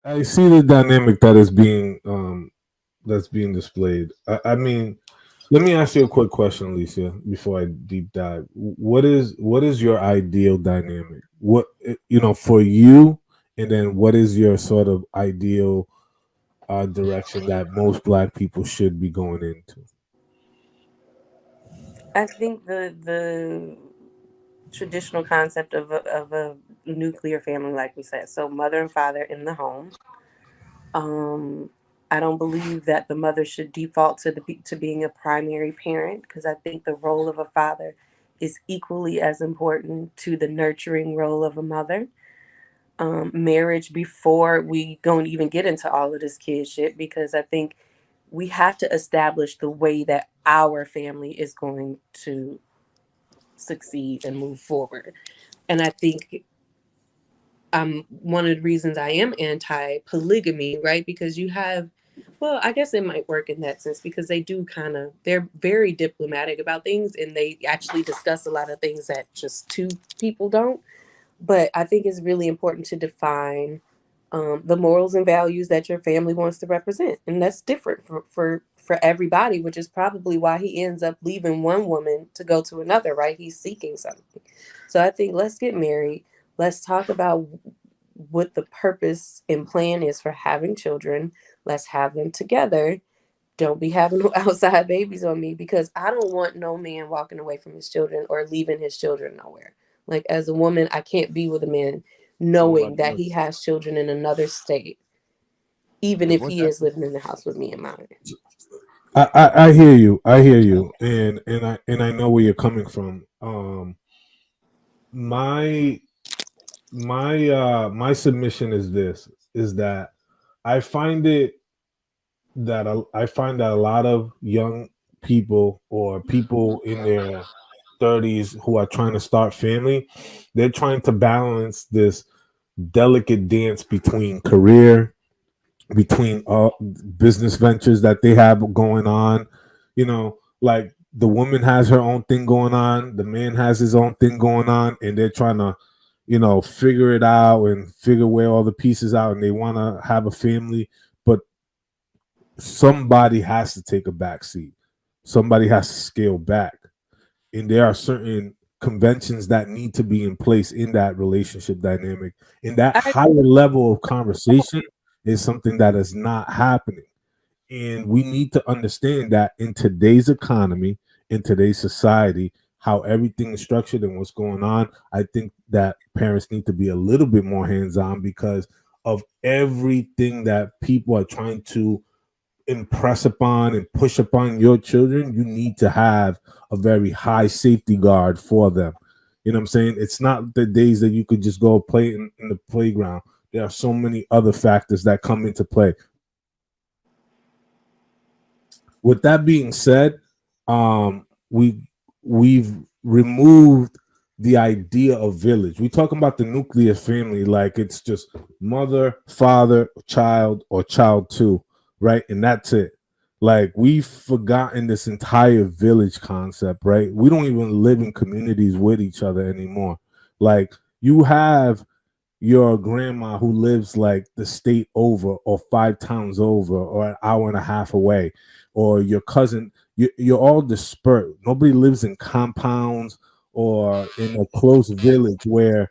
I see the dynamic that is being that's being displayed. I mean, let me ask you a quick question, Alicia, before I deep dive. What is your ideal dynamic? What for you, and then what is your sort of ideal direction that most Black people should be going into? I think the traditional concept of a nuclear family, like we said, so mother and father in the home. Um, I don't believe that the mother should default to being a primary parent, because I think the role of a father is equally as important to the nurturing role of a mother. Marriage before we go and even get into all of this kid shit, because I think we have to establish the way that our family is going to succeed and move forward. And I think one of the reasons I am anti polygamy, right? Because you have, well, I guess it might work in that sense, because they do kind of, they're very diplomatic about things, and they actually discuss a lot of things that just two people don't. But I think it's really important to define the morals and values that your family wants to represent, and that's different for everybody, which is probably why he ends up leaving one woman to go to another. Right? He's seeking something. So I think let's get married. Let's talk about what the purpose and plan is for having children. Let's have them together. Don't be having no outside babies on me, because I don't want no man walking away from his children or leaving his children nowhere. Like, as a woman, I can't be with a man knowing Nobody that he wants. has children in another state, even And if once he you is living in the house with me and mine. I hear you. I hear you, and I know where you're coming from. My my submission is this: is that I find it I find that a lot of young people or people in their 30s who are trying to start family, they're trying to balance this delicate dance between career, between business ventures that they have going on. Like the woman has her own thing going on, the man has his own thing going on, and they're trying to, figure it out and figure where all the pieces out, and they want to have a family. But somebody has to take a back seat. Somebody has to scale back. And there are certain conventions that need to be in place in that relationship dynamic. And that I higher level of conversation is something that is not happening. And we need to understand that in today's economy, in today's society, how everything is structured and what's going on, I think that parents need to be a little bit more hands on because of everything that people are trying to impress upon and push upon your children. You need to have a very high safety guard for them. You know what I'm saying? It's not the days that you could just go play in the playground. There are so many other factors that come into play. With that being said, we've removed the idea of village. We talking about the nuclear family like it's just mother, father, child, or child two, right? And that's it. Like we've forgotten this entire village concept, right? We don't even live in communities with each other anymore. Like you have your grandma who lives like the state over or 5 towns over or an hour and a half away, or your cousin. You're all dispersed. Nobody lives in compounds or in a close village where,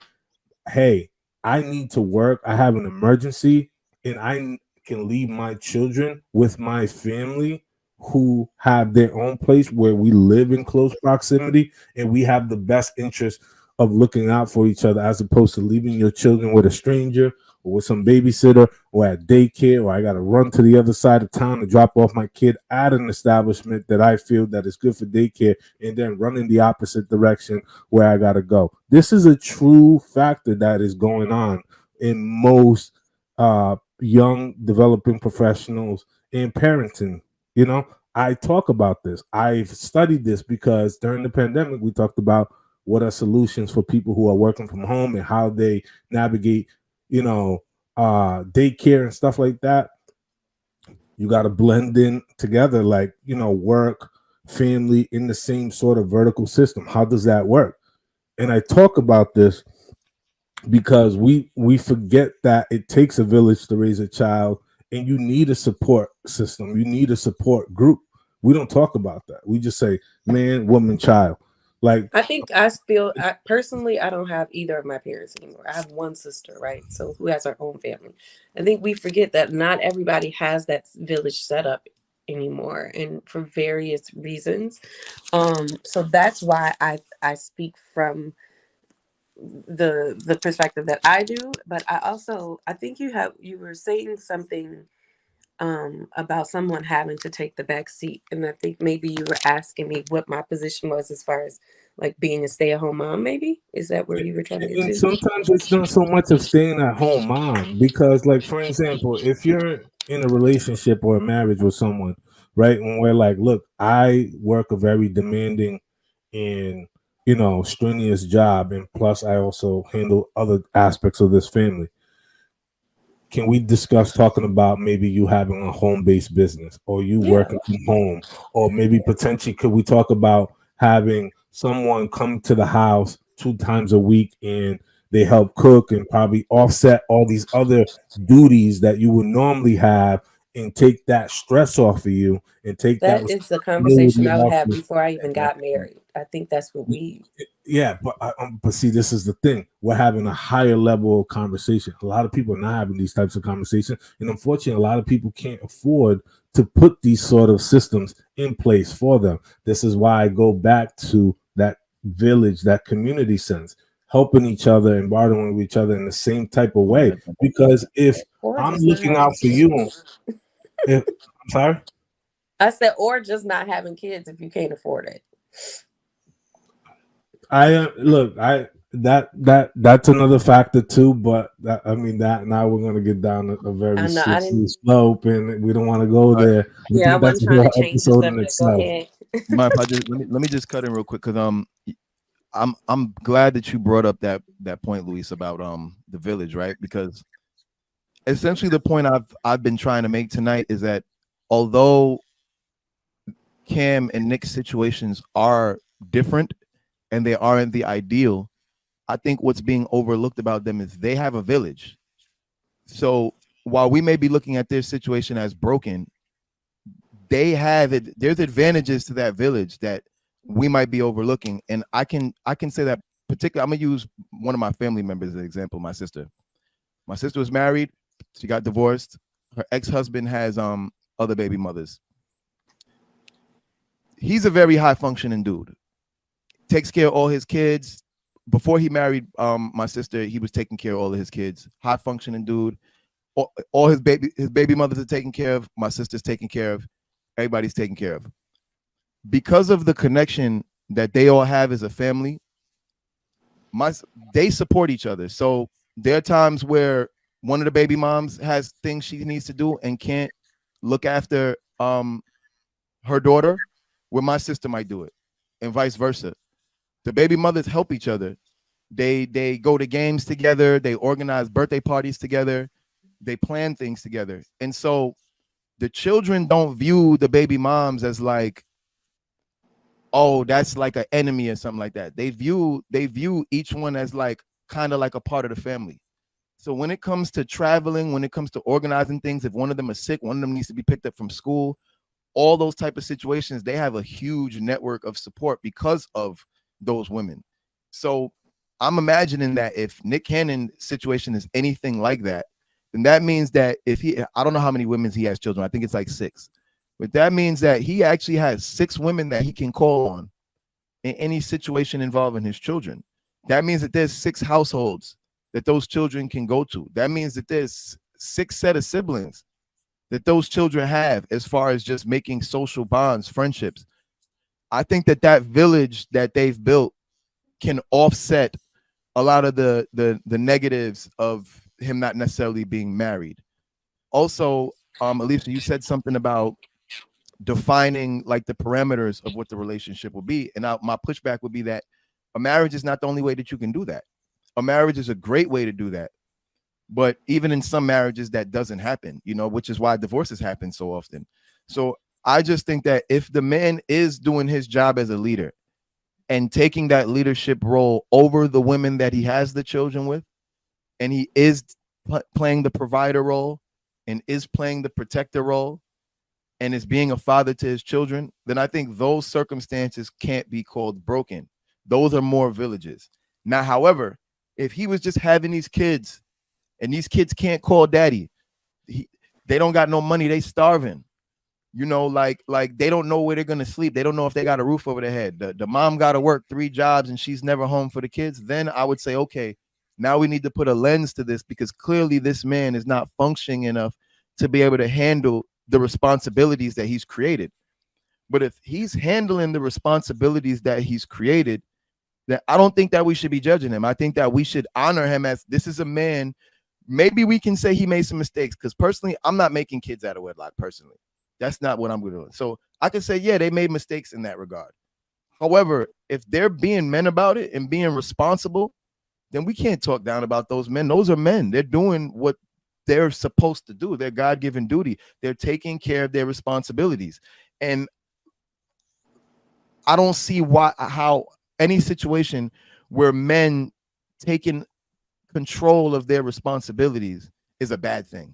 hey, I need to work, I have an emergency, and can leave my children with my family who have their own place where we live in close proximity and we have the best interest of looking out for each other as opposed to leaving your children with a stranger or with some babysitter or at daycare, or I got to run to the other side of town to drop off my kid at an establishment that I feel that is good for daycare and then run in the opposite direction where I got to go. This is a true factor that is going on in most young developing professionals in parenting. You know, I talk about this. I've studied this because during the pandemic, we talked about what are solutions for people who are working from home and how they navigate, you know, daycare and stuff like that. You got to blend in together, like, work, family in the same sort of vertical system. How does that work? And I talk about this because we forget that it takes a village to raise a child, and you need a support system, you need a support group. We don't talk about that. We just say man, woman, child. Like, I think personally, I don't have either of my parents anymore. I have one sister, right? So who has her own family. I think we forget that not everybody has that village set up anymore, and for various reasons. So that's why I speak from the perspective that I do. But I think you were saying something about someone having to take the back seat, and I think maybe you were asking me what my position was as far as like being a stay-at-home mom. Maybe is that where you were trying to get and to? sometimes it's not so much of staying at home mom, because like for example, if you're in a relationship or a marriage with someone, right, when we're like, look, I work a very demanding and strenuous job, and plus I also handle other aspects of this family. Can we discuss talking about maybe you having a home-based business, or you Yeah, working from home, or maybe potentially could we talk about having someone come to the house 2 times a week, and they help cook and probably offset all these other duties that you would normally have, and take that stress off of you, and take that that is a conversation responsibility I would off have you. before I even got married. I think that's what we. Yeah, but see, this is the thing. We're having a higher level of conversation. A lot of people are not having these types of conversations, and unfortunately, a lot of people can't afford to put these sort of systems in place for them. This is why I go back to that village, that community sense, helping each other and bartering with each other in the same type of way. Because if Or I'm just not looking having out for you, kids. if I'm sorry. I said, or just not having kids if you can't afford it. I look, I that's another factor too, but I mean that now we're gonna get down a very I know I slippery didn't. slope, and we don't want to go All right, there. I Yeah, I think that's wasn't a trying to whole change the episode in subject. Go itself. ahead. mind if I just let me just cut in real quick because I'm glad that you brought up that point, Luis, about the village, right? Because essentially the point I've been trying to make tonight is that although Cam and Nick's situations are different and they aren't the ideal, I think what's being overlooked about them is they have a village. So while we may be looking at their situation as broken, they have it. There's advantages to that village that we might be overlooking. And I can say that particularly. I'm gonna use one of my family members as an example. My sister. My sister was married. She got divorced. Her ex-husband has other baby mothers. He's a very high functioning dude. Takes care of all his kids. Before he married my sister, he was taking care of all of his kids. High functioning dude. All his baby mothers are taken care of. My sister's taken care of. Everybody's taken care of. Because of the connection that they all have as a family, my they support each other. So there are times where one of the baby moms has things she needs to do and can't look after her daughter, where my sister might do it, and vice versa. The baby mothers help each other. They go to games together, they organize birthday parties together, they plan things together. And so the children don't view the baby moms as like, oh, that's like an enemy or something like that. They view each one as like kind of like a part of the family. So when it comes to traveling, when it comes to organizing things, if one of them is sick, one of them needs to be picked up from school, all those type of situations, they have a huge network of support because of those women. So I'm imagining that if Nick Cannon's situation is anything like that, then that means that if I don't know how many women he has children, I think it's like 6, but that means that he actually has 6 women that he can call on in any situation involving his children. That means that there's 6 households that those children can go to. That means that there's 6 set of siblings that those children have as far as just making social bonds, friendships. I think that that village that they've built can offset a lot of the negatives of him not necessarily being married. Also, Alicia, you said something about defining like the parameters of what the relationship will be. And my pushback would be that a marriage is not the only way that you can do that. A marriage is a great way to do that. But even in some marriages, that doesn't happen, which is why divorces happen so often. So I just think that if the man is doing his job as a leader and taking that leadership role over the women that he has the children with, and he is playing the provider role and is playing the protector role and is being a father to his children, then I think those circumstances can't be called broken. Those are more villages. Now, however, if he was just having these kids and these kids can't call daddy, they don't got no money, they starving. You know, like they don't know where they're gonna sleep. They don't know if they got a roof over their head. The mom got to work 3 jobs and she's never home for the kids. Then I would say, okay, now we need to put a lens to this, because clearly this man is not functioning enough to be able to handle the responsibilities that he's created. But if he's handling the responsibilities that he's created, then I don't think that we should be judging him. I think that we should honor him as this is a man. Maybe we can say he made some mistakes, because personally, I'm not making kids out of wedlock personally. That's not what I'm going to do. So I can say, yeah, they made mistakes in that regard. However, if they're being men about it and being responsible, then we can't talk down about those men. Those are men. They're doing what they're supposed to do. Their God-given duty. They're taking care of their responsibilities. And I don't see how any situation where men taking control of their responsibilities is a bad thing.